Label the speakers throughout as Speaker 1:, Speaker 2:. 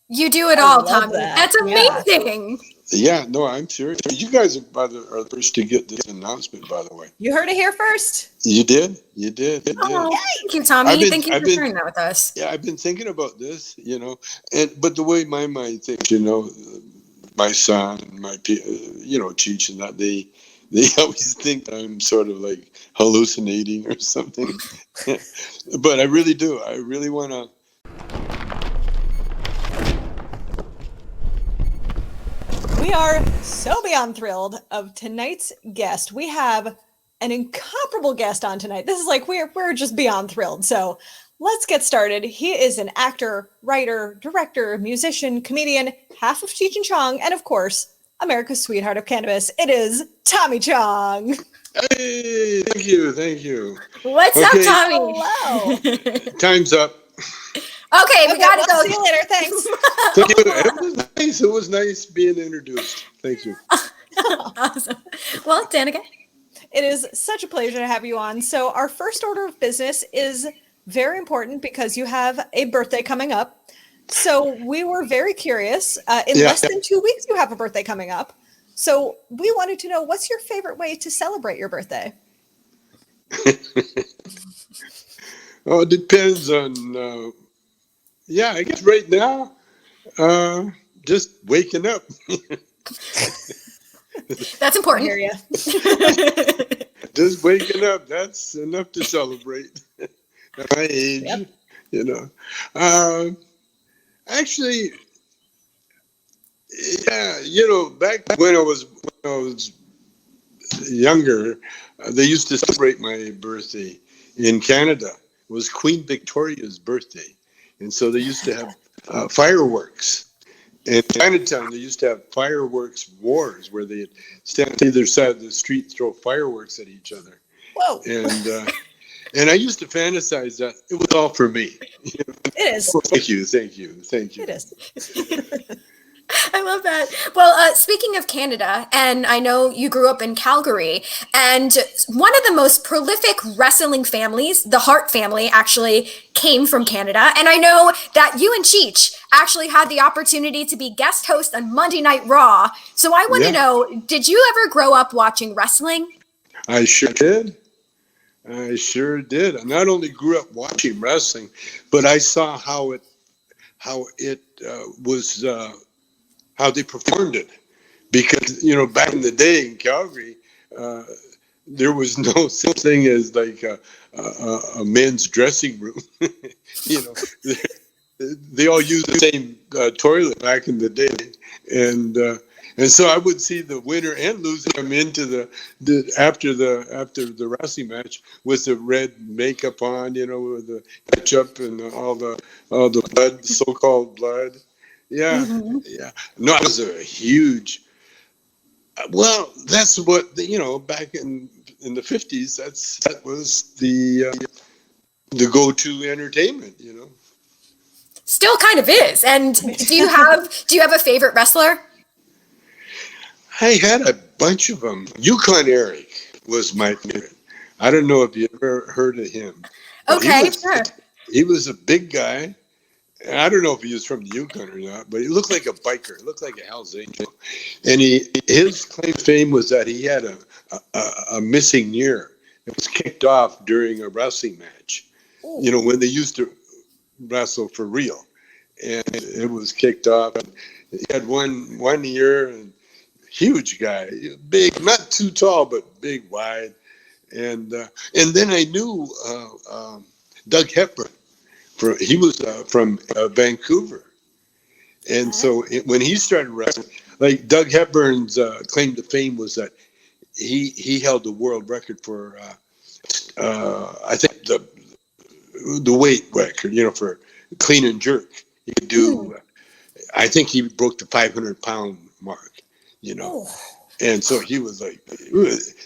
Speaker 1: You do it all,
Speaker 2: love
Speaker 1: Tommy.
Speaker 2: that.
Speaker 1: That's amazing.
Speaker 3: Yeah, no, I'm serious. You guys are the first to get this announcement, by the way.
Speaker 2: You heard it here first.
Speaker 3: You did? You did.
Speaker 1: Oh, thank you, Tommy. Thank you for sharing that with us.
Speaker 3: Yeah, I've been thinking about this, but the way my mind thinks, my son and Cheech and that, they always think I'm sort of like hallucinating or something. But I really do. I really want to.
Speaker 2: We are so beyond thrilled of tonight's guest. We have an incomparable guest on tonight. This is like we're just beyond thrilled. So let's get started. He is an actor, writer, director, musician, comedian, half of Cheech and Chong, and of course, America's sweetheart of cannabis. It is Tommy Chong.
Speaker 3: Hey, thank you.
Speaker 1: What's up, Tommy?
Speaker 2: Hello.
Speaker 3: Time's up.
Speaker 1: Okay, we gotta go.
Speaker 2: See you later. Thanks.
Speaker 3: Thank you. It was nice. It was nice being introduced. Thank you.
Speaker 1: Awesome. Well, Danica.
Speaker 2: It is such a pleasure to have you on. So our first order of business is very important because you have a birthday coming up. So we were very curious. In less than 2 weeks, you have a birthday coming up. So we wanted to know, what's your favorite way to celebrate your birthday?
Speaker 3: Oh, it depends on... I guess right now, just waking up.
Speaker 1: That's important.
Speaker 2: Area.
Speaker 3: Just waking up, that's enough to celebrate at my age. Yep. Actually, back when I was younger, they used to celebrate my birthday in Canada. It was Queen Victoria's birthday. And so they used to have fireworks. In Chinatown, they used to have fireworks wars where they'd stand on either side of the street and throw fireworks at each other.
Speaker 2: Whoa.
Speaker 3: And I used to fantasize that it was all for me.
Speaker 2: It is.
Speaker 3: Thank you.
Speaker 2: It is.
Speaker 1: I love that. Well, speaking of Canada, and I know you grew up in Calgary, and one of the most prolific wrestling families, the Hart family, actually came from Canada. And I know that you and Cheech actually had the opportunity to be guest host on Monday Night Raw. So I want to know, did you ever grow up watching wrestling?
Speaker 3: I sure did. I not only grew up watching wrestling, but I saw how it was. How they performed it, because back in the day in Calgary, there was no such thing as like a men's dressing room. They all used the same toilet back in the day, and so I would see the winner and loser come into the after the wrestling match with the red makeup on, with the ketchup and all the blood, so-called blood. Yeah. No, it was a huge. Well, that's what back in the 50s. That was the go-to entertainment.
Speaker 1: Still kind of is. And do you have a favorite wrestler?
Speaker 3: I had a bunch of them. Yukon Eric was my favorite. I don't know if you ever heard of him.
Speaker 1: Okay, sure.
Speaker 3: He was a big guy. I don't know if he was from the Yukon or not, but he looked like a biker. He looked like a Hell's Angel. And his claim to fame was that he had a missing ear. It was kicked off during a wrestling match. Ooh. When they used to wrestle for real. And it was kicked off. And he had one ear, and huge guy. Big, not too tall, but big, wide. And then I knew Doug Hepburn. He was from Vancouver, and so when he started wrestling, like Doug Hepburn's claim to fame was that he held the world record for I think the weight record, for clean and jerk. He could do. I think he broke the 500-pound mark. And so he was like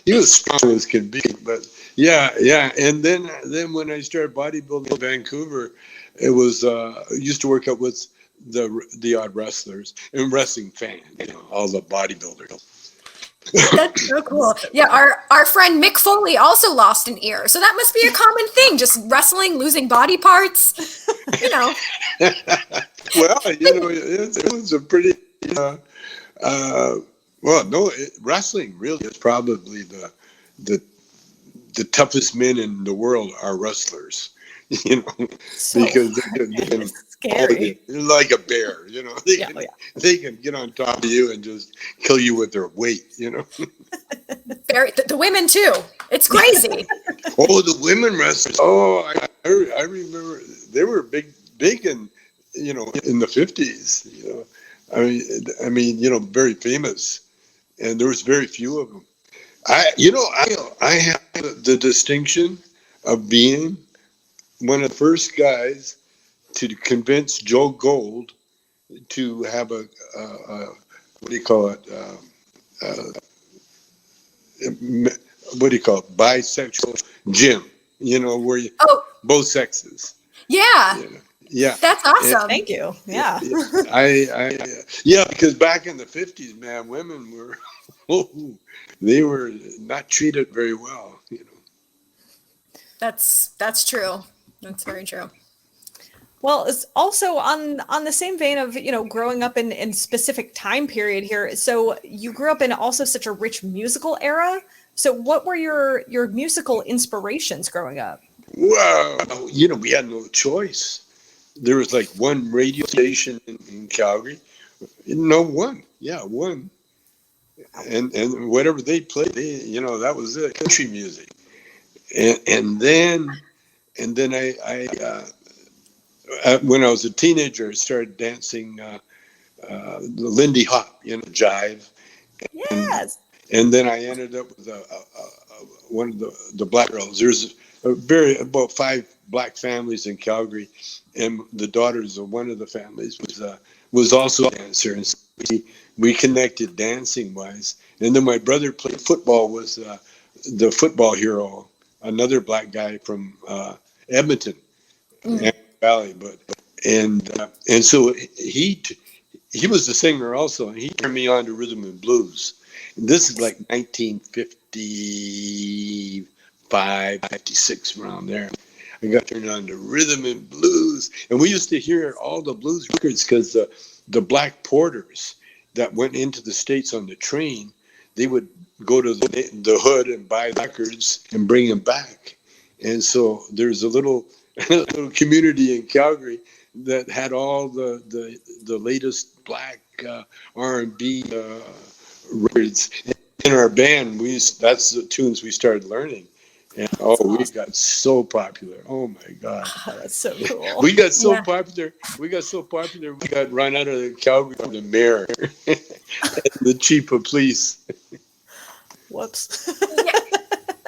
Speaker 3: he was strong as can be, but. Yeah, and then when I started bodybuilding in Vancouver, it was used to work out with the odd wrestlers and wrestling fans, all the bodybuilders.
Speaker 1: That's so cool. Yeah, our friend Mick Foley also lost an ear, so that must be a common thing. Just wrestling, losing body parts. You know.
Speaker 3: Well, it was a pretty. Uh, uh, well, no, wrestling really is probably the the toughest men in the world are wrestlers. You know,
Speaker 2: So
Speaker 3: because they can
Speaker 2: scary.
Speaker 3: they're like a bear. You know,
Speaker 2: Yeah, yeah.
Speaker 3: they can get on top of you and just kill you with their weight. You know.
Speaker 1: Very, the women too. It's crazy.
Speaker 3: Oh, the women wrestlers. Oh, I remember they were big in, in the 50s. I mean, very famous, and there was very few of them. I have the distinction of being one of the first guys to convince Joe Gold to have a what do you call it? Uh, what do you call it? Bisexual gym. Where you
Speaker 1: Oh,
Speaker 3: both sexes.
Speaker 1: yeah.
Speaker 3: Yeah, yeah.
Speaker 1: That's
Speaker 3: And,
Speaker 1: awesome.
Speaker 2: Thank you. Yeah.
Speaker 3: yeah, because back in the 50s, man, women were they were not treated very well.
Speaker 1: That's true. That's very true.
Speaker 2: Well, it's also on the same vein of, growing up in specific time period here. So you grew up in also such a rich musical era. So what were your musical inspirations growing up?
Speaker 3: Well, we had no choice. There was like one radio station in Calgary. No, one. Yeah, one. And whatever they played, that was it. Country music. And then I when I was a teenager, I started dancing the Lindy Hop, jive, and
Speaker 2: Yes.
Speaker 3: and then I ended up with one of the black girls. There's about 5 black families in Calgary, and the daughters of one of the families was also a dancer, and so we connected dancing wise. And then my brother played football with the football hero, another black guy from Edmonton,
Speaker 1: Mm.
Speaker 3: Valley, and so he was the singer also, and he turned me on to rhythm and blues. And this is like 1955, 56, around there. I got turned on to rhythm and blues, and we used to hear all the blues records because the black porters that went into the States on the train, they would go to the hood and buy records and bring them back. And so there's a little community in Calgary that had all the latest black R&B records. In our band, that's the tunes we started learning. And we got so popular. Oh my God.
Speaker 2: Oh, that's so cool.
Speaker 3: We got so
Speaker 1: Yeah.
Speaker 3: popular. We got run out of Calgary from the mayor and the chief of police.
Speaker 2: Whoops.
Speaker 1: Yeah.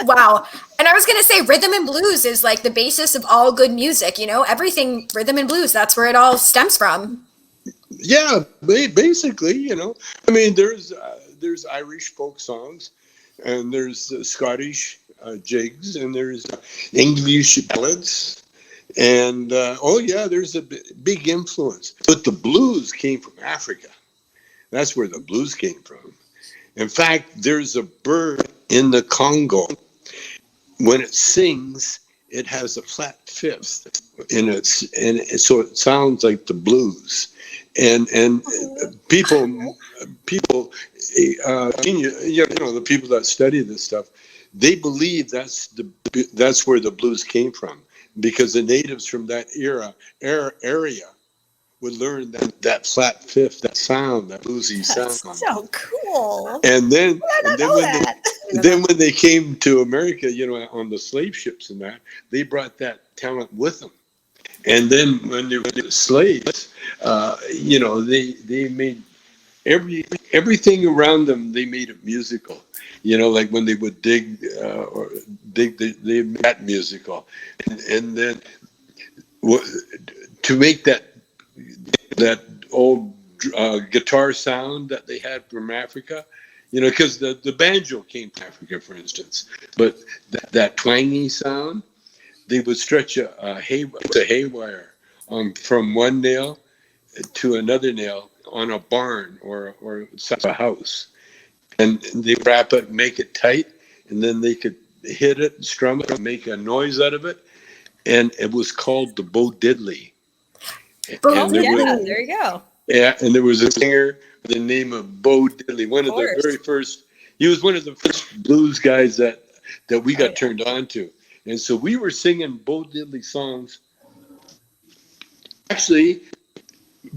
Speaker 1: Wow. And I was going to say rhythm and blues is like the basis of all good music, everything rhythm and blues, that's where it all stems from.
Speaker 3: Yeah, basically, I mean, there's Irish folk songs, and there's Scottish jigs, and there's English ballads, and there's a big influence. But the blues came from Africa. That's where the blues came from. In fact, there's a bird in the Congo. When it sings, it has a flat fifth, and so it sounds like the blues. And people, the people that study this stuff, they believe that's where the blues came from, because the natives from that area would learn that flat fifth, that sound, that bluesy sound.
Speaker 2: That's so cool.
Speaker 3: And then when they came to America, on the slave ships and that, they brought that talent with them. And then when they were the slaves, they made everything around them. They made it musical. Like when they would dig, they made that musical, and then to make that old guitar sound that they had from Africa, because the banjo came from Africa, for instance, but that twangy sound, they would stretch a haywire from one nail to another nail on a barn or a house, and they wrap it, make it tight, and then they could hit it, strum it, and make a noise out of it. And it was called the Bo Diddley.
Speaker 2: Oh,
Speaker 3: And there
Speaker 2: yeah,
Speaker 3: was,
Speaker 2: there you go.
Speaker 3: yeah, and there was a singer with the name of Bo Diddley, one of the
Speaker 2: course.
Speaker 3: very first. He was one of the first blues guys that we got
Speaker 2: yeah.
Speaker 3: turned on to, and so we were singing Bo Diddley songs. Actually,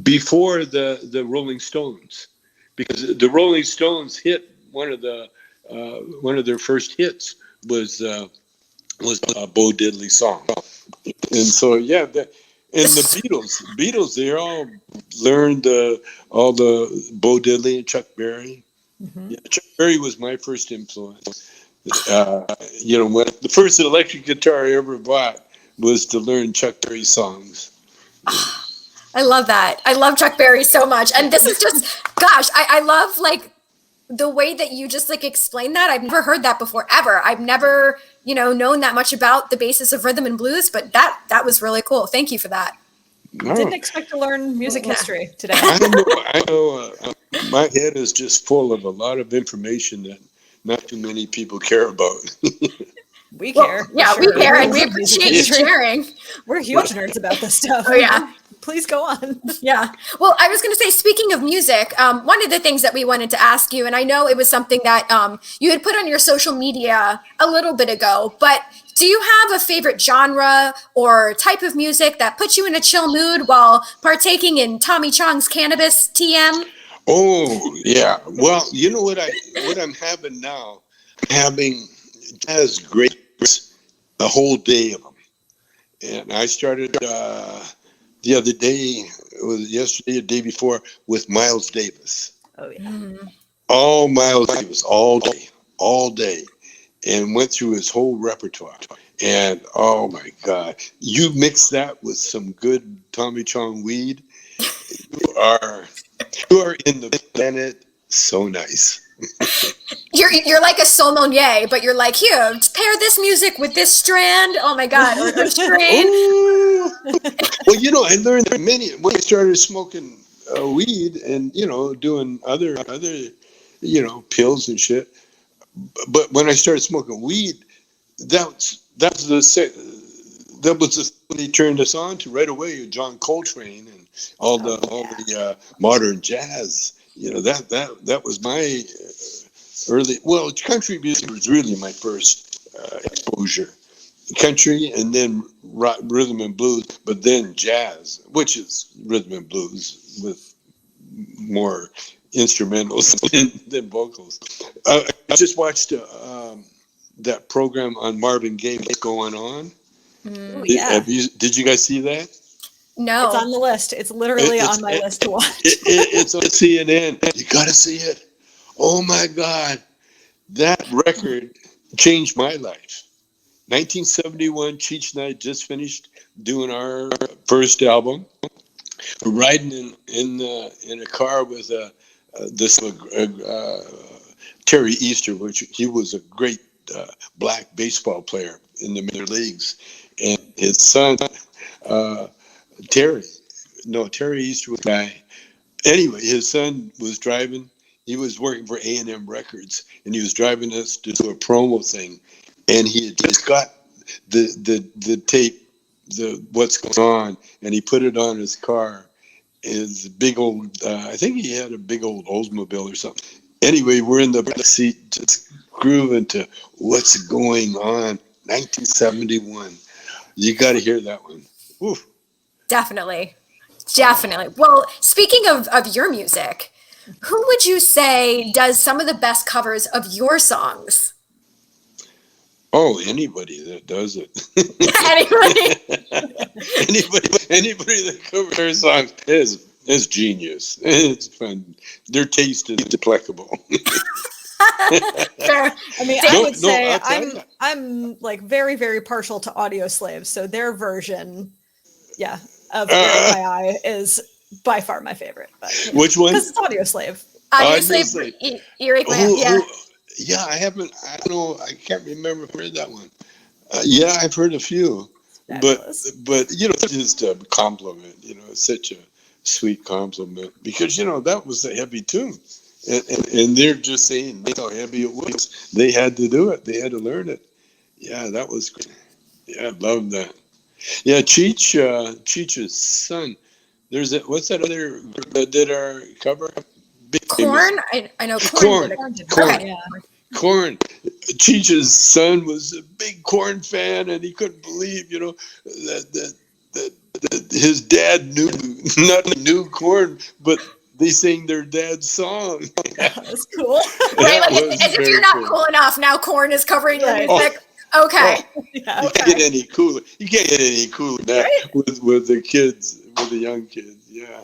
Speaker 3: before the Rolling Stones, because the Rolling Stones hit one of their first hits was a Bo Diddley song, and so yeah, and the Beatles, they all learned all the Bo Diddley and Chuck Berry.
Speaker 2: Mm-hmm.
Speaker 3: Yeah, Chuck Berry was my first influence. When the first electric guitar I ever bought was to learn Chuck Berry songs.
Speaker 1: I love that. I love Chuck Berry so much. And this is just, gosh, I love like the way that you just like explain that. I've never heard that before, ever. I've never, known that much about the basis of rhythm and blues, but that was really cool. Thank you for that.
Speaker 2: Didn't expect to learn music history today.
Speaker 3: I know. My head is just full of a lot of information that not too many people care about.
Speaker 2: We care.
Speaker 1: Yeah,
Speaker 2: sure.
Speaker 1: we care, and we
Speaker 2: love music
Speaker 1: appreciate you
Speaker 2: history.
Speaker 1: sharing.
Speaker 2: We're huge nerds about this stuff.
Speaker 1: Oh, yeah.
Speaker 2: Please go on.
Speaker 1: Yeah. Well, I was going to say, speaking of music, one of the things that we wanted to ask you, and I know it was something that you had put on your social media a little bit ago, but do you have a favorite genre or type of music that puts you in a chill mood while partaking in Tommy Chong's Canabis TM?
Speaker 3: Oh yeah. Well, you know what I'm having now? Having jazz grapes, a whole day of them, and I started the other day. It was yesterday, the day before, with Miles Davis.
Speaker 2: Oh yeah.
Speaker 1: Mm-hmm.
Speaker 3: All Miles Davis, all day, and went through his whole repertoire. And oh my God, you mix that with some good Tommy Chong weed, you are in the planet so nice.
Speaker 1: You're like a sommelier, but you're like, here, pair this music with this strand. Oh my God, or strain.
Speaker 3: Well, I learned when I started smoking weed and doing other pills and shit. But when I started smoking weed, that was the thing they turned us on to right away. John Coltrane and all the modern jazz. That was my early. Well, country music was really my first exposure. Country and then rhythm and blues, but then jazz, which is rhythm and blues with more instrumentals than vocals. I just watched that program on Marvin Gaye, What's Going On.
Speaker 2: Oh, yeah.
Speaker 3: Did you guys see that?
Speaker 1: No.
Speaker 2: It's on the list. It's literally on my list to watch.
Speaker 3: It's on CNN. You got to see it. Oh my God. That record changed my life. 1971, Cheech and I just finished doing our first album. We're riding in a car with Terry Easter, which he was a great black baseball player in the major leagues, and his son Terry Easter was a guy. Anyway, his son was driving. He was working for A&M Records, and he was driving us to do a promo thing. And he had just got the tape, what's going on, and he put it on his car. His big old, I think he had a big old Oldsmobile or something. Anyway, we're in the back seat, just grooving to What's Going On, 1971. You got to hear that one. Oof.
Speaker 1: Definitely. Well, speaking of your music, who would you say does some of the best covers of your songs?
Speaker 3: Oh, anybody that does it. anybody that covers their songs is genius. It's fun. Their taste is delectable.
Speaker 1: Fair.
Speaker 2: I mean, I would say I'm like very, very partial to Audio Slave, so their version, of Eric My Eye is by far my favorite. But,
Speaker 3: which one?
Speaker 2: Because it's Audio Slave.
Speaker 1: Audio Slave. Eric My Eye.
Speaker 3: Yeah, I haven't. I don't know. I can't remember if I heard that one. I've heard a few, but it's just a compliment. It's such a sweet compliment because that was a heavy tune, And they're just saying how heavy it was. They had to do it. They had to learn it. Yeah, that was great. Yeah, I love that. Yeah, Cheech's son. There's what's that other group that did our cover? Big famous
Speaker 1: Corn? I know Corn did
Speaker 3: Corn.
Speaker 1: it.
Speaker 3: Corn.
Speaker 1: Okay.
Speaker 2: Yeah.
Speaker 3: Corn. Cheech's son was a big Corn fan, and he couldn't believe, that his dad knew not knew Corn, but they sang their dad's song.
Speaker 2: That's cool.
Speaker 1: Right,
Speaker 3: That
Speaker 1: like
Speaker 3: was
Speaker 1: as if
Speaker 3: very
Speaker 1: you're not
Speaker 3: cool.
Speaker 1: cool enough, now Corn is covering your
Speaker 2: Right.
Speaker 1: music. Okay.
Speaker 2: Yeah.
Speaker 3: You can't get any cooler. You can't get any cooler than that
Speaker 2: Right?
Speaker 3: with the kids, with the young kids. Yeah,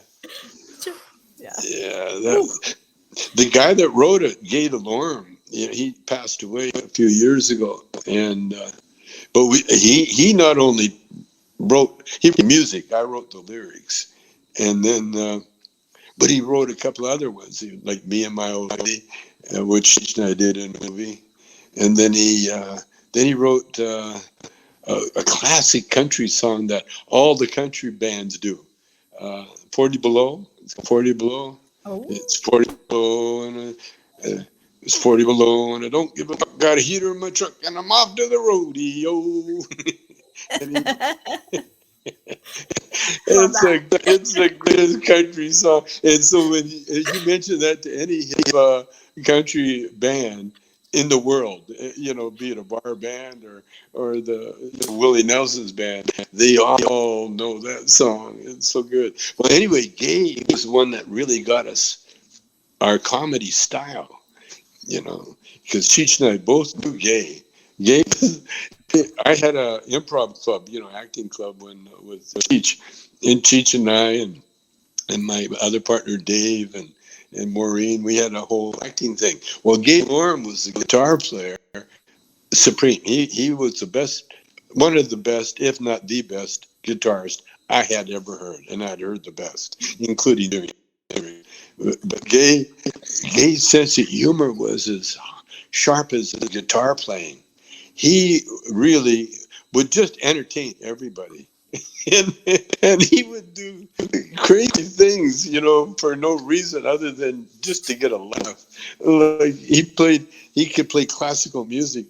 Speaker 2: Yeah.
Speaker 3: yeah. The guy that wrote it, Gay DeLorme, he passed away a few years ago, and but he not only he wrote music. I wrote the lyrics, and then but he wrote a couple other ones, like Me and My Old Lady, which I did in a movie, and then he wrote a classic country song that all the country bands do. 40 Below. It's 40 Below.
Speaker 2: Oh.
Speaker 3: It's 40 Below, and it's 40 Below, and I don't give a fuck. Got a heater in my truck, and I'm off to the rodeo. It's a greatest country song. And so when you mention that to any country band in the world, be it a bar band or the Willie Nelson's band, they all know that song. It's so good. Well, anyway, Gay was the one that really got us our comedy style, because Cheech and I both knew Gay. Gay, I had a improv club, acting club with Cheech and I and my other partner Dave and Maureen. We had a whole acting thing. Well, Gay Orm was the guitar player, supreme. He was the best, one of the best, if not the best guitarist I had ever heard, and I'd heard the best, including Jimmy. But Gay's sense of humor was as sharp as the guitar playing. He really would just entertain everybody. And he would do crazy things, for no reason other than just to get a laugh. Like he could play classical music,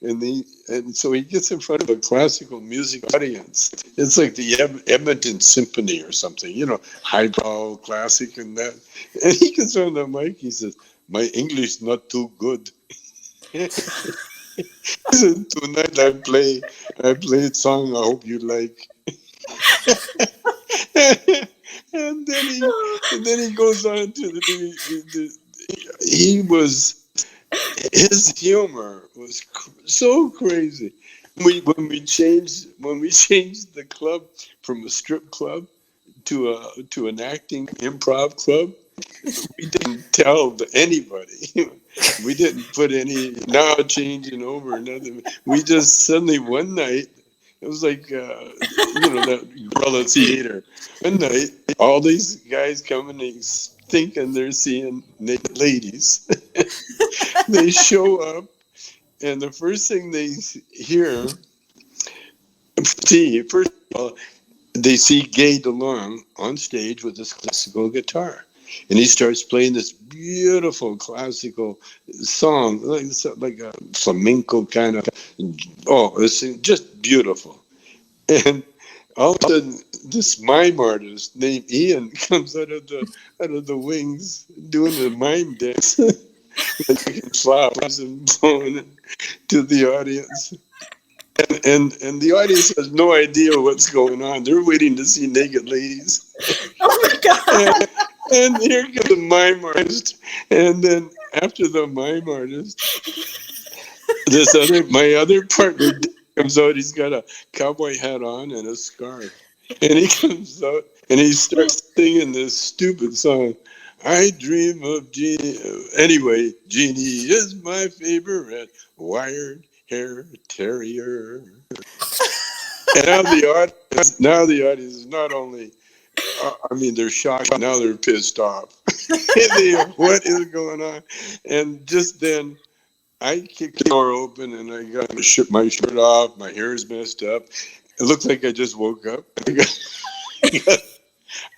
Speaker 3: and so he gets in front of a classical music audience. It's like the Edmonton Symphony or something, highbrow classic and that. And he gets on the mic. He says, "My English not too good." Tonight I play a song I hope you like. and then he goes on to his humor was so crazy. When we changed the club from a strip club to an acting improv club, we didn't tell anybody. We didn't put any now changing over nothing. We just suddenly one night, it was like that guerrilla theater. One night, all these guys come and they thinking they're seeing naked ladies. They show up, and the first thing they first of all, they see Gay DeLorme on stage with this classical guitar. And he starts playing this beautiful classical song, like a flamenco kind of. Oh, it's just beautiful. And all of a sudden, this mime artist named Ian comes out of the wings doing the mime dance, making flowers and blowing it to the audience. And the audience has no idea what's going on. They're waiting to see naked ladies.
Speaker 2: Oh my God.
Speaker 3: And here comes the mime artist. And then after the mime artist, my other partner comes out. He's got a cowboy hat on and a scarf. And he comes out and he starts singing this stupid song. I dream of Jeannie. Anyway, Jeannie is my favorite wired hair terrier. And now the audience is not only, they're shocked. Now they're pissed off. What is going on? And just then, I kicked the door open and I got my shirt off. My hair is messed up. It looked like I just woke up.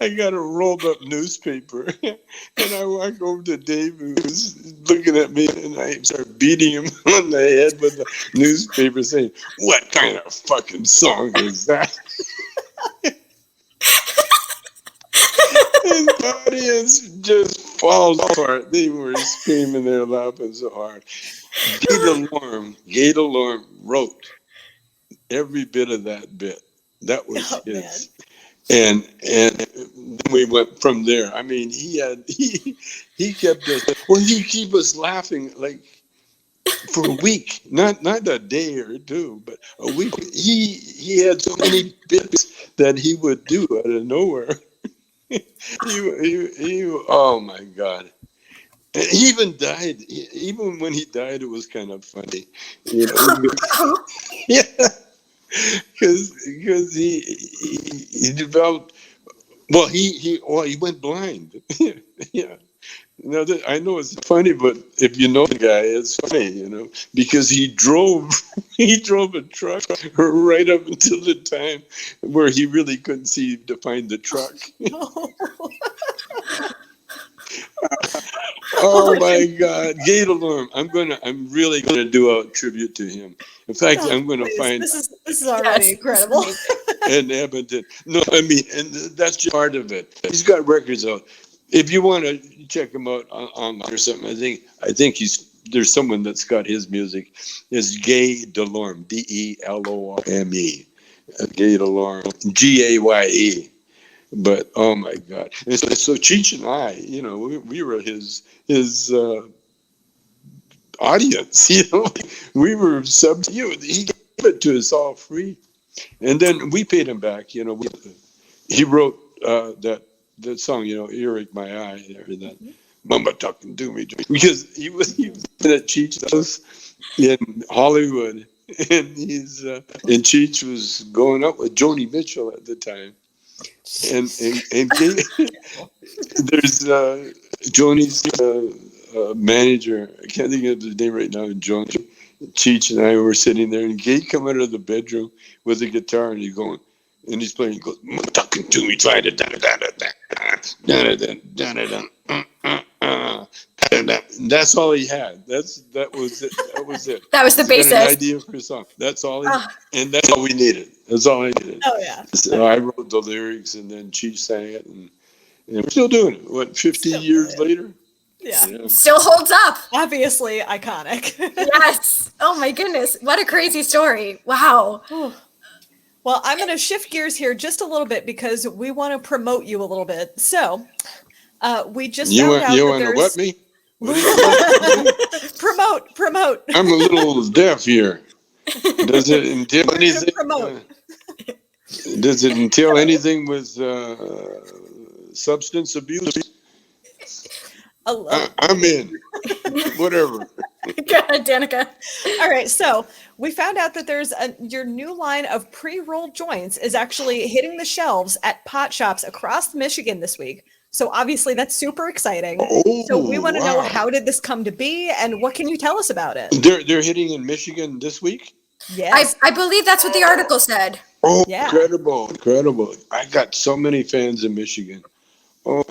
Speaker 3: I got a rolled up newspaper, and I walk over to Dave, who's looking at me, and I start beating him on the head with the newspaper, saying, "What kind of fucking song is that?" His audience just falls apart. They were screaming, they're laughing so hard. Gator wrote every bit of that bit. That was his. Man. And then we went from there. I mean, he kept us. Well, he keep us laughing like for a week, not a day or two, but a week. He had so many bits that he would do out of nowhere. Oh my God. And he even died. Even when he died, it was kind of funny, you know. Yeah, because he developed. Well, he went blind. Yeah. Now I know it's funny, but if you know the guy, it's funny, you know, because he drove a truck right up until the time where he really couldn't see to find the truck. Oh my God, Gator! I'm really gonna do a tribute to him. In fact, I'm gonna find
Speaker 2: this is already incredible.
Speaker 3: in Edmonton. No, I mean, and that's just part of it. He's got records out. If you want to check him out online or something, I think there's someone that's got his music. It's Gay Delorme, Delorme, Gay Delorme, Gaye. But oh my God! And so Cheech and I, you know, we were his audience. You know, we were sub. You know, he gave it to us all free, and then we paid him back. You know, he wrote that song. You know, "Earache My Eye," there, that "Mama Talking to Me," because he was at Cheech's house in Hollywood, and and Cheech was going up with Joni Mitchell at the time. And there's Joni's manager. I can't think of his name right now. Joni, Cheech, and I were sitting there, and Gay come out of the bedroom with a guitar, and he's playing. He goes, "Talking to me, trying to da da da da da da da." That's all he had. That was it.
Speaker 1: That was the basis.
Speaker 3: An idea for a song. That's all and that's all we needed. That's all I needed.
Speaker 2: Oh yeah.
Speaker 3: So I wrote the lyrics, and then Cheech sang it, and we're still doing it. What, 50 years later?
Speaker 2: Yeah.
Speaker 1: Still holds up.
Speaker 2: Obviously iconic.
Speaker 1: Yes. Oh my goodness. What a crazy story. Wow.
Speaker 2: Well, I'm going to shift gears here just a little bit because we want to promote you a little bit. So we just found out
Speaker 3: you
Speaker 2: that
Speaker 3: want to what me?
Speaker 2: Promote.
Speaker 3: I'm a little deaf here. Does it entail anything? Does it entail anything with substance abuse? I'm in. Whatever.
Speaker 1: Go ahead, Danica.
Speaker 2: All right, so we found out that there's your new line of pre-rolled joints is actually hitting the shelves at pot shops across Michigan this week. So obviously that's super exciting. So we want to know, how did this come to be, and what can you tell us about it?
Speaker 3: They're hitting in Michigan this week?
Speaker 2: Yes.
Speaker 1: I believe that's what the article said.
Speaker 3: Oh,
Speaker 2: yeah.
Speaker 3: Incredible. I got so many fans in Michigan. Oh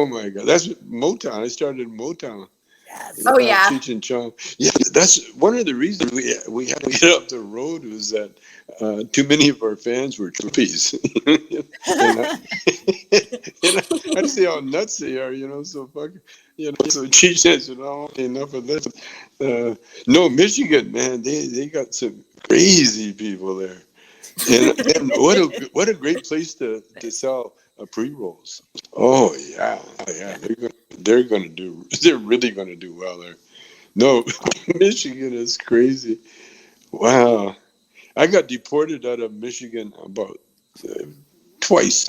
Speaker 3: my God. That's Motown. I started in Motown.
Speaker 2: Yes.
Speaker 1: Oh yeah.
Speaker 3: Cheech Chong. Yeah, that's one of the reasons we had to get up the road, was that too many of our fans were trippies. and I see how nuts they are, you know. So So Cheech says, enough of this. No, Michigan, man, they got some crazy people there, and what a great place to sell pre-rolls. Oh yeah. They're really gonna do well there. No, Michigan is crazy. Wow, I got deported out of Michigan about twice.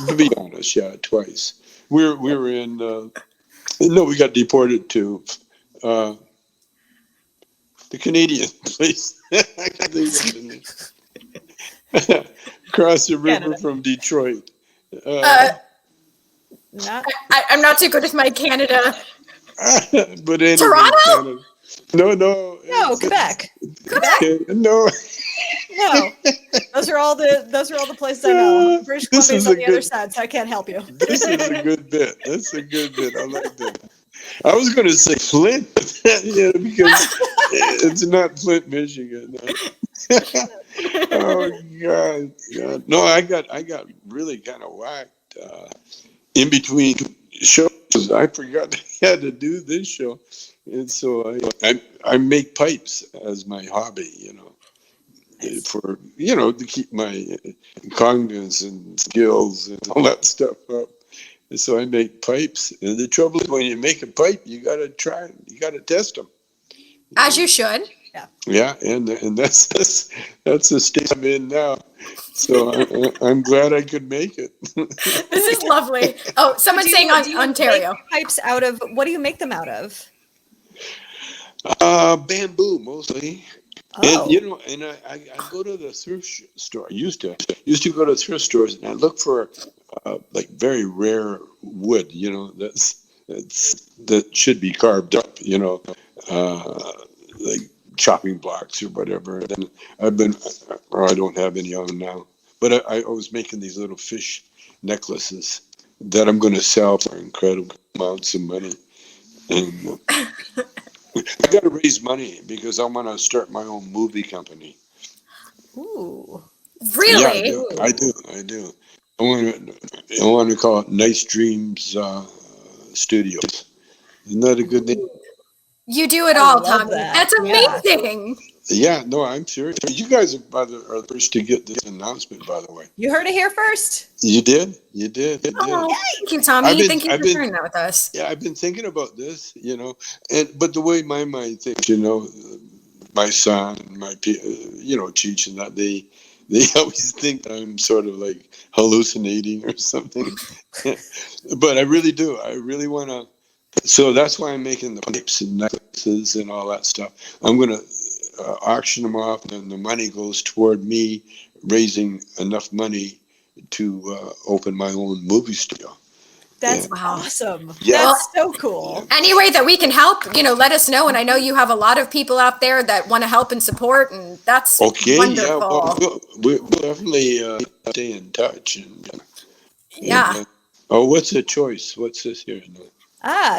Speaker 3: To be honest, twice. We were in. We got deported to the Canadian place. I can't think of the name. Across the river
Speaker 2: Canada.
Speaker 3: from Detroit.
Speaker 2: Not.
Speaker 1: I'm not too good with my Canada.
Speaker 3: But anyway,
Speaker 1: Toronto?
Speaker 3: No,
Speaker 2: No, Quebec.
Speaker 3: no.
Speaker 2: No, those are all the places I know. British
Speaker 3: This
Speaker 2: Columbia is
Speaker 3: is
Speaker 2: on
Speaker 3: a
Speaker 2: the other
Speaker 3: good.
Speaker 2: side, so I can't help you.
Speaker 3: This is a good bit. That's a good bit. I like that. I was going to say Flint, because it's not Flint, Michigan. Oh God. No, I got really kind of whacked in between shows. I forgot I had to do this show, and so I make pipes as my hobby.
Speaker 2: Nice.
Speaker 3: For to keep my cognitions and skills and all that stuff up. And so I make pipes, and the trouble is when you make a pipe, you got to try, you got to test them.
Speaker 1: As you should.
Speaker 3: Yeah, and that's the state I'm in now. So I'm glad I could make it.
Speaker 1: This is lovely. Oh, someone's saying Ontario.
Speaker 2: Make pipes out of, what do you make them out of?
Speaker 3: Bamboo mostly.
Speaker 2: Oh.
Speaker 3: And I go to the thrift store. I used to go to thrift stores, and I look for like very rare wood. That should be carved up. Like chopping blocks or whatever. And then I don't have any on now, but I was making these little fish necklaces that I'm going to sell for incredible amounts of money. And I got to raise money because I want to start my own movie company.
Speaker 2: Ooh.
Speaker 1: Really?
Speaker 3: Yeah, I do. I want to call it Nice Dreams Studios. Isn't that a good name?
Speaker 1: You do it all,
Speaker 2: love
Speaker 1: Tommy.
Speaker 2: that.
Speaker 1: That's amazing.
Speaker 3: Yeah, no, I'm serious. You guys are the first to get this announcement, by the way.
Speaker 2: You heard it here first.
Speaker 3: You did.
Speaker 1: Oh, thank you, Tommy. Thank you for sharing that with us.
Speaker 3: Yeah, I've been thinking about this, but the way my mind thinks, my son and my, Cheech and that, they always think I'm sort of like hallucinating or something. But I really do. I really want to. So that's why I'm making the pipes and necklaces and all that stuff. I'm going to auction them off, and the money goes toward me raising enough money to open my own movie studio.
Speaker 2: That's awesome.
Speaker 3: Yeah.
Speaker 2: That's so cool.
Speaker 1: Any way that we can help, let us know. And I know you have a lot of people out there that want to help and support, and that's wonderful.
Speaker 3: Yeah, well, we'll definitely stay in touch. What's the choice? What's this here?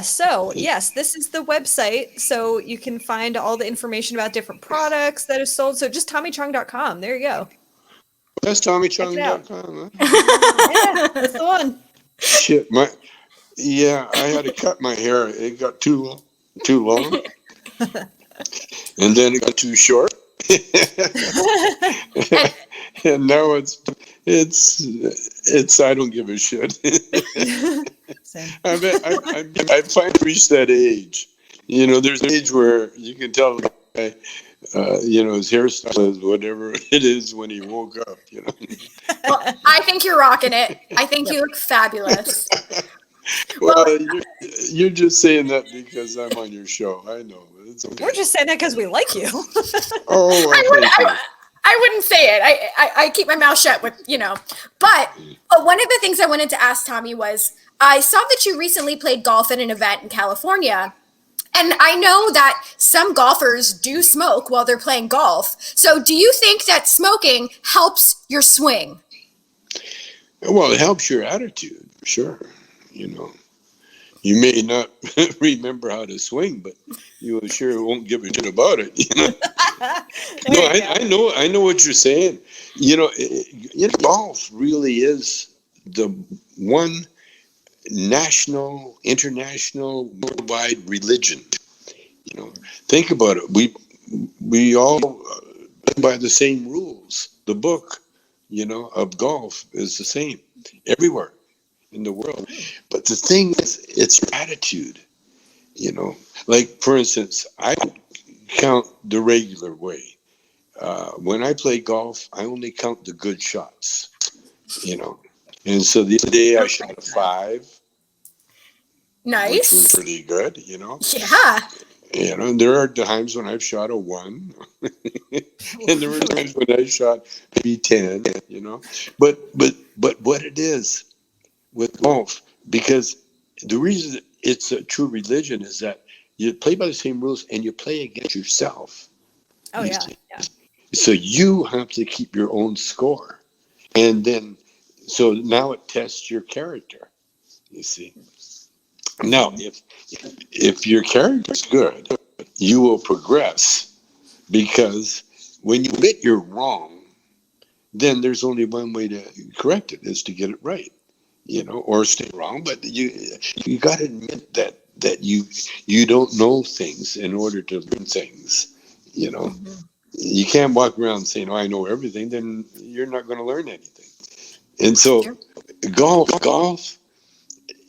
Speaker 2: So yes, this is the website. So you can find all the information about different products that are sold. So just TommyChong.com. There you go.
Speaker 3: That's TommyChong.com. Huh?
Speaker 2: Yeah, that's the one.
Speaker 3: Shit, I had to cut my hair. It got too long, and then it got too short, and now it's I don't give a shit. I finally reached that age. There's an age where you can tell the guy, his hairstyle is whatever it is when he woke up.
Speaker 1: Well, I think you're rocking it. I think you look fabulous.
Speaker 3: Well, you're just saying that because I'm on your show. I know. It's okay.
Speaker 2: We're just saying that because we like you.
Speaker 1: I wouldn't say it. I keep my mouth shut with, But one of the things I wanted to ask Tommy was, I saw that you recently played golf at an event in California. And I know that some golfers do smoke while they're playing golf. So do you think that smoking helps your swing?
Speaker 3: Well, it helps your attitude, sure. You may not remember how to swing, but you sure won't give a shit about it. No, I know what you're saying. Golf really is the one national, international, worldwide religion. Think about it. We all play by the same rules. The book, of golf is the same everywhere in the world. But the thing is, it's attitude. Like for instance, I count the regular way. When I play golf, I only count the good shots. And so the other day I shot a 5.
Speaker 1: Nice.
Speaker 3: Which was pretty good,
Speaker 1: Yeah.
Speaker 3: And there are times when I've shot a 1, and there were times when I shot maybe 10, But what it is with golf, because the reason it's a true religion is that You play by the same rules, and you play against yourself.
Speaker 2: Oh,
Speaker 3: You
Speaker 2: yeah.
Speaker 3: see?
Speaker 2: Yeah.
Speaker 3: So you have to keep your own score. And then, so now it tests your character, you see. Now, if your character's good, you will progress, because when you admit you're wrong, then there's only one way to correct it, is to get it right, or stay wrong. But you got to admit that you don't know things in order to learn things. You can't walk around saying, "Oh, I know everything." Then you're not going to learn anything. And so, golf,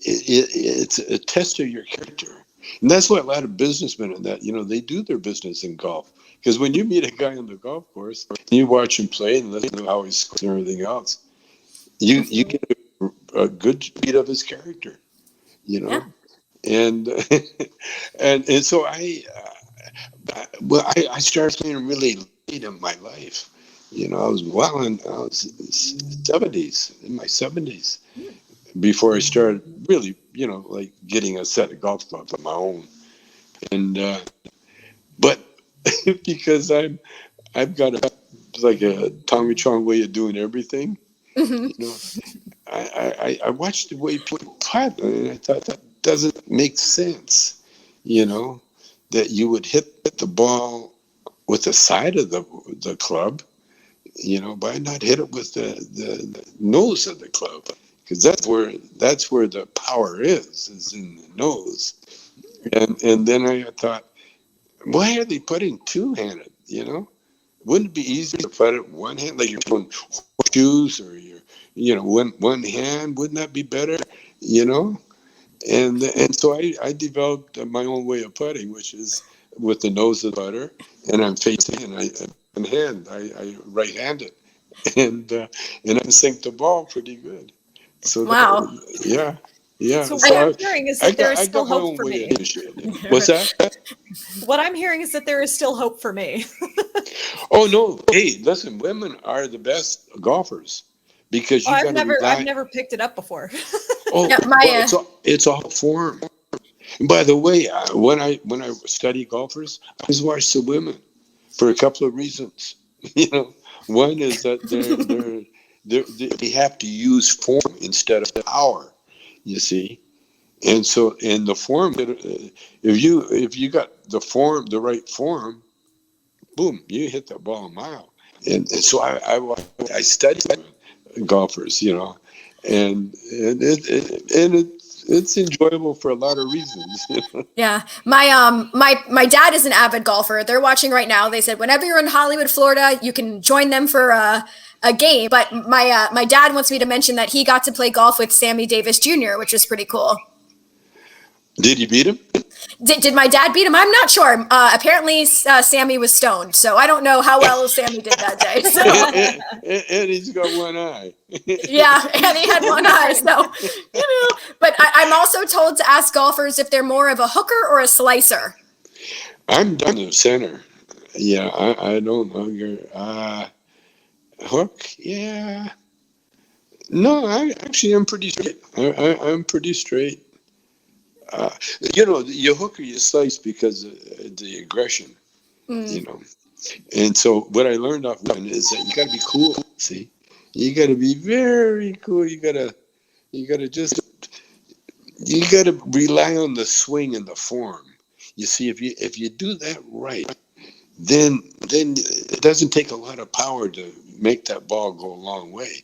Speaker 3: it's a test of your character. And that's why a lot of businessmen and that, they do their business in golf. Because when you meet a guy on the golf course, you watch him play and listen to how he scores and everything else, you get a good beat of his character,
Speaker 1: Yeah.
Speaker 3: And and so I started playing really late in my life. I was I was 70's, in my 70's, before I started really, like getting a set of golf clubs of my own. And but because I've got a Tommy Chong way of doing everything,
Speaker 1: Hmm.
Speaker 3: you know, I watched the way people putt, and I thought that doesn't make sense, that you would hit the ball with the side of the club, but not hit it with the nose of the club, because that's where the power is in the nose. And then I thought, why are they putting two-handed? Wouldn't it be easier to put it one hand, like you're doing shoes, or one hand? Wouldn't that be better? And so I developed my own way of putting, which is with the nose of the putter, and I'm facing, and I right-handed, and I can sink the ball pretty good. So
Speaker 1: Wow.
Speaker 3: yeah.
Speaker 2: So what
Speaker 3: So
Speaker 2: I'm hearing is that there is
Speaker 3: I
Speaker 2: still
Speaker 3: got my
Speaker 2: hope
Speaker 3: own
Speaker 2: for
Speaker 3: way
Speaker 2: me.
Speaker 3: of doing shit. What's that?
Speaker 2: What I'm hearing is that there is still hope for me.
Speaker 3: Oh no! Hey, listen, women are the best golfers, because
Speaker 2: Oh,
Speaker 3: you
Speaker 2: I've
Speaker 3: got to
Speaker 2: never
Speaker 3: rely.
Speaker 2: picked it up before.
Speaker 3: Oh,
Speaker 1: Yeah,
Speaker 3: well,
Speaker 1: my
Speaker 3: it's all form. And by the way, when I study golfers, I always watch the women for a couple of reasons. One is that they have to use form instead of power. You see, and so in the form, if you got the right form, boom, you hit the ball a mile. And so I study golfers, and it's enjoyable for a lot of reasons.
Speaker 1: Yeah, my dad is an avid golfer. They're watching right now. They said whenever you're in Hollywood, Florida, you can join them for a game. But my dad wants me to mention that he got to play golf with Sammy Davis Jr., which was pretty cool.
Speaker 3: Did you beat him?
Speaker 1: Did my dad beat him? I'm not sure. Apparently, Sammy was stoned, so I don't know how well Sammy did that day. So
Speaker 3: And he's got one eye.
Speaker 1: yeah, and he had one eye. So but I'm also told to ask golfers if they're more of a hooker or a slicer.
Speaker 3: I'm down the center. Yeah, I don't know your hook. Yeah, no, I'm pretty straight. I'm pretty straight. Uh, you hook or you slice because of the aggression.
Speaker 1: Mm.
Speaker 3: You know, and so what I learned off one is that you got to be cool. See, you got to be very cool. You got to rely on the swing and the form. You see, if you do that right, then it doesn't take a lot of power to make that ball go a long way.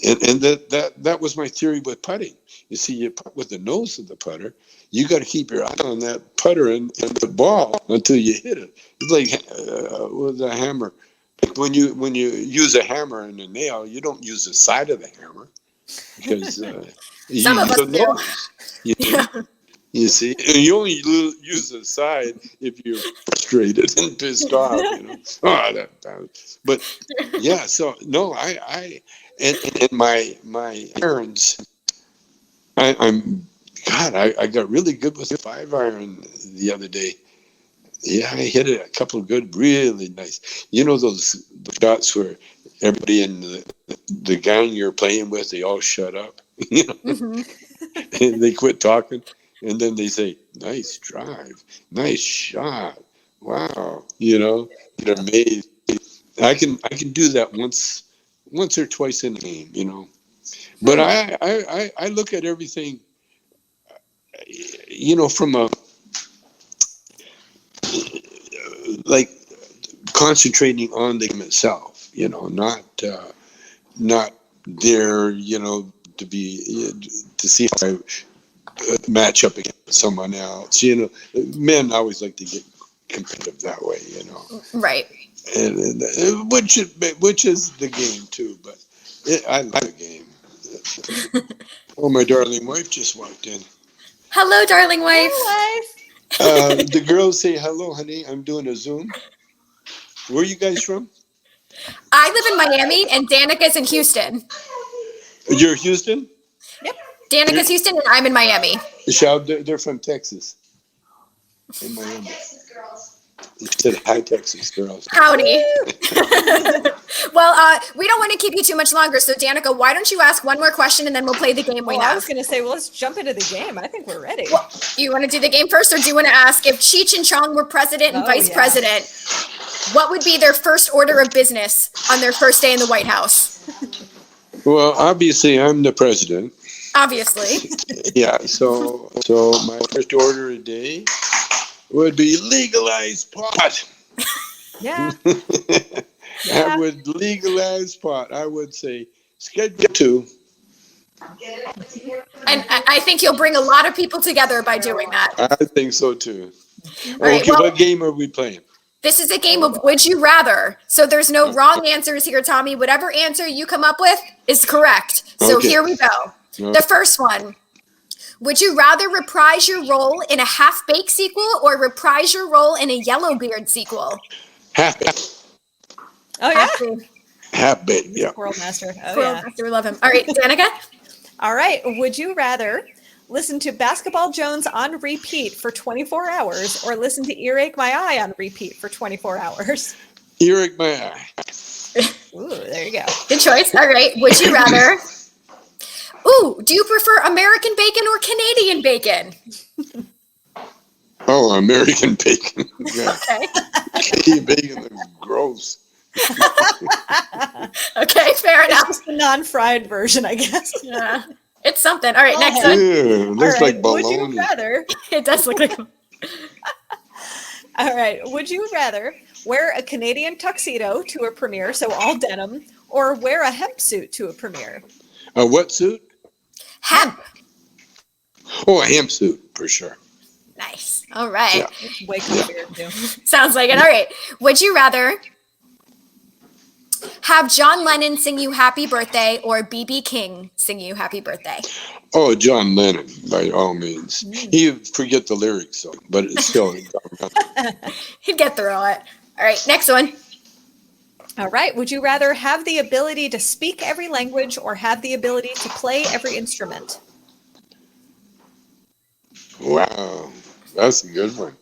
Speaker 3: And that was my theory with putting. You see, you putt with the nose of the putter. You got to keep your eye on that putter and the ball until you hit it. It's like with a hammer. Like when you use a hammer and a nail, you don't use the side of the hammer, because you
Speaker 1: Some of
Speaker 3: use
Speaker 1: us
Speaker 3: the
Speaker 1: do.
Speaker 3: nose. You
Speaker 1: Yeah.
Speaker 3: see, and you only use the side if you're frustrated and pissed off. But yeah. So no, and my irons. I'm God. I got really good with the 5-iron the other day. Yeah, I hit it a couple of good, really nice. Those shots where everybody in the gang you're playing with, they all shut up.
Speaker 1: Hmm.
Speaker 3: And they quit talking. And then they say, nice drive, nice shot. Wow. You know, they're amazed. I can do that once or twice in a game, you know. But I look at everything, you know, from a like concentrating on the game itself, you know, not there, you know, to see how I match up against someone else. You know, men always like to get competitive that way, you know.
Speaker 1: Right.
Speaker 3: And which is the game too, but I like the game. Oh, my darling wife just walked in.
Speaker 1: Hello, darling wife.
Speaker 2: Hi, wife.
Speaker 3: The girls say hello, honey. I'm doing a Zoom. Where are you guys from?
Speaker 1: I live in Miami and Danica's in Houston.
Speaker 3: You're Houston?
Speaker 2: Yep.
Speaker 1: Danica's Houston and I'm in Miami.
Speaker 3: Shout, they're from Texas. In Miami. You said hi, Texas girls.
Speaker 1: Howdy. Well, we don't want to keep you too much longer. So, Danica, why don't you ask one more question and then we'll play the game we
Speaker 2: I
Speaker 1: have.
Speaker 2: was going to say, well, let's jump into the game. I think we're ready.
Speaker 1: Well, you want to do the game first, or do you want to ask if Cheech and Chong were president and vice president, what would be their first order of business on their first day in the White House?
Speaker 3: Well, obviously, I'm the president.
Speaker 1: Obviously.
Speaker 3: Yeah, so my first order a day would be legalize pot.
Speaker 2: Yeah.
Speaker 3: I would legalize pot. I would say Schedule 2.
Speaker 1: And I think you'll bring a lot of people together by doing that.
Speaker 3: I think so too.
Speaker 1: right,
Speaker 3: Okay,
Speaker 1: well-
Speaker 3: what game are we playing?
Speaker 1: This is a game of would you rather. So there's no wrong answers here, Tommy. Whatever answer you come up with is correct. So
Speaker 3: Okay.
Speaker 1: here we go.
Speaker 3: Okay.
Speaker 1: The first one. Would you rather reprise your role in a Half-Baked sequel or reprise your role in a Yellowbeard sequel?
Speaker 3: Half
Speaker 2: Oh, yeah.
Speaker 3: baked, yeah.
Speaker 2: Squirrel Master. Oh,
Speaker 1: Squirrel
Speaker 2: yeah.
Speaker 1: Master, we love him. All right, Danica?
Speaker 2: All right. Would you rather listen to Basketball Jones on repeat for 24 hours or listen to Earache My Eye on repeat for 24 hours?
Speaker 3: Earache my eye.
Speaker 2: Ooh, there you go.
Speaker 1: Good choice. All right. Would you rather? Ooh, do you prefer American bacon or Canadian bacon?
Speaker 3: Oh, American bacon. Yeah.
Speaker 1: Okay.
Speaker 3: Canadian bacon is gross.
Speaker 1: Okay, fair
Speaker 2: It's
Speaker 1: enough.
Speaker 2: just the non-fried version, I guess.
Speaker 1: Yeah. It's something. All right, next
Speaker 2: Okay.
Speaker 1: one.
Speaker 3: Yeah,
Speaker 2: All
Speaker 3: looks
Speaker 2: right.
Speaker 3: like
Speaker 2: Would you
Speaker 3: bologna.
Speaker 2: rather?
Speaker 1: It does look like.
Speaker 2: All right. Would you rather wear a Canadian tuxedo to a premiere, so all denim, or wear a hemp suit to a premiere?
Speaker 3: A what suit?
Speaker 1: Hemp.
Speaker 3: Oh, a hemp suit, for sure.
Speaker 1: Nice. All right.
Speaker 3: Yeah.
Speaker 2: It's way comfier too.
Speaker 1: Sounds like it. All right. Would you rather have John Lennon sing you happy birthday or BB King sing you happy birthday?
Speaker 3: Oh, John Lennon, by all means. He forget the lyrics, so, but it's still.
Speaker 1: He'd get through it. All right. Next one.
Speaker 2: All right. Would you rather have the ability to speak every language or have the ability to play every instrument?
Speaker 3: Wow, that's a good one.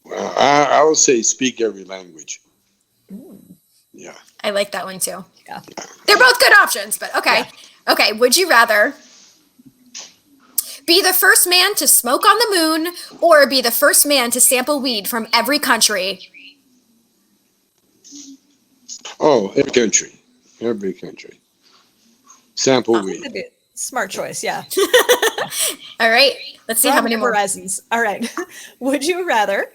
Speaker 3: Wow, I would say speak every language. Yeah.
Speaker 1: I like that one too.
Speaker 2: Yeah.
Speaker 1: They're both good options, but okay. Okay. Would you rather be the first man to smoke on the moon or be the first man to sample weed from every country?
Speaker 3: Oh, every country. Sample weed.
Speaker 2: That'd be a smart choice. Yeah.
Speaker 1: All right. Let's see how many more.
Speaker 2: horizons. All right. Would you rather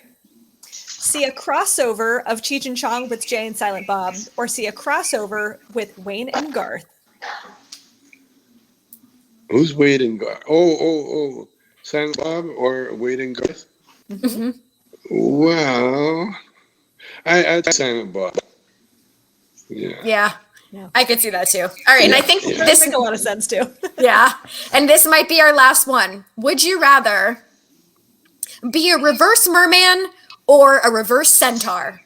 Speaker 2: see a crossover of Cheech and Chong with Jay and Silent Bob or see a crossover with Wayne and Garth?
Speaker 3: Who's Wade and Garth? Oh, Silent Bob or Wade and Garth?
Speaker 1: Mm-hmm.
Speaker 3: Well, I'd Silent Bob. Yeah.
Speaker 1: Yeah. I could see that too. All right. And I think
Speaker 2: That
Speaker 1: this,
Speaker 2: makes a lot of sense too.
Speaker 1: yeah. And this might be our last one. Would you rather be a reverse merman or a reverse centaur?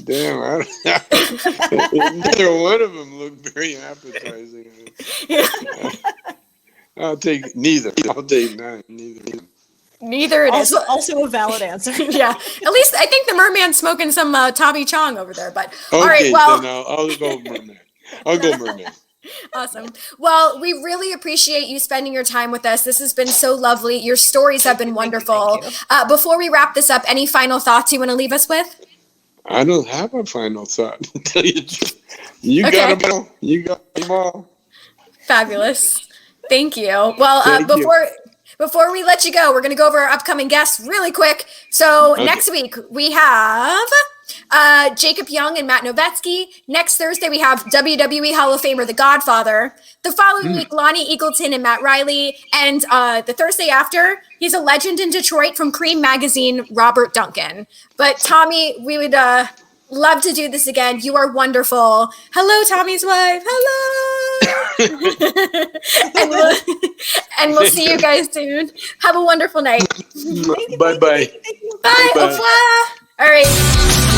Speaker 3: Damn, neither one of them look very appetizing.
Speaker 1: Yeah.
Speaker 3: I'll take neither. I'll take none. Neither.
Speaker 1: Neither it is.
Speaker 2: Also a valid answer.
Speaker 1: Yeah. At least I think the merman's smoking some Tommy Chong over there. But
Speaker 3: Okay,
Speaker 1: all right, well,
Speaker 3: then I'll go merman. I'll go merman.
Speaker 1: awesome. Well, we really appreciate you spending your time with us. This has been so lovely. Your stories have been wonderful.
Speaker 2: Thank you.
Speaker 1: Before we wrap this up, any final thoughts you want to leave us with?
Speaker 3: I don't have a final thought. You
Speaker 1: Okay.
Speaker 3: got them all. You got them all.
Speaker 1: Fabulous. Thank you. Well,
Speaker 3: Thank you.
Speaker 1: before we let you go, we're going to go over our upcoming guests really quick. So
Speaker 3: Okay.
Speaker 1: next week we have Jacob Young and Matt Novetsky. Next Thursday we have WWE Hall of Famer The Godfather. The following week, Lonnie Eagleton and Matt Riley. And the Thursday after, he's a legend in Detroit from Cream Magazine, Robert Duncan. But Tommy, we would love to do this again. You are wonderful. Hello, Tommy's wife. Hello. and we'll see you guys soon. Have a wonderful night.
Speaker 3: Bye-bye.
Speaker 1: Bye. Au revoir. All right.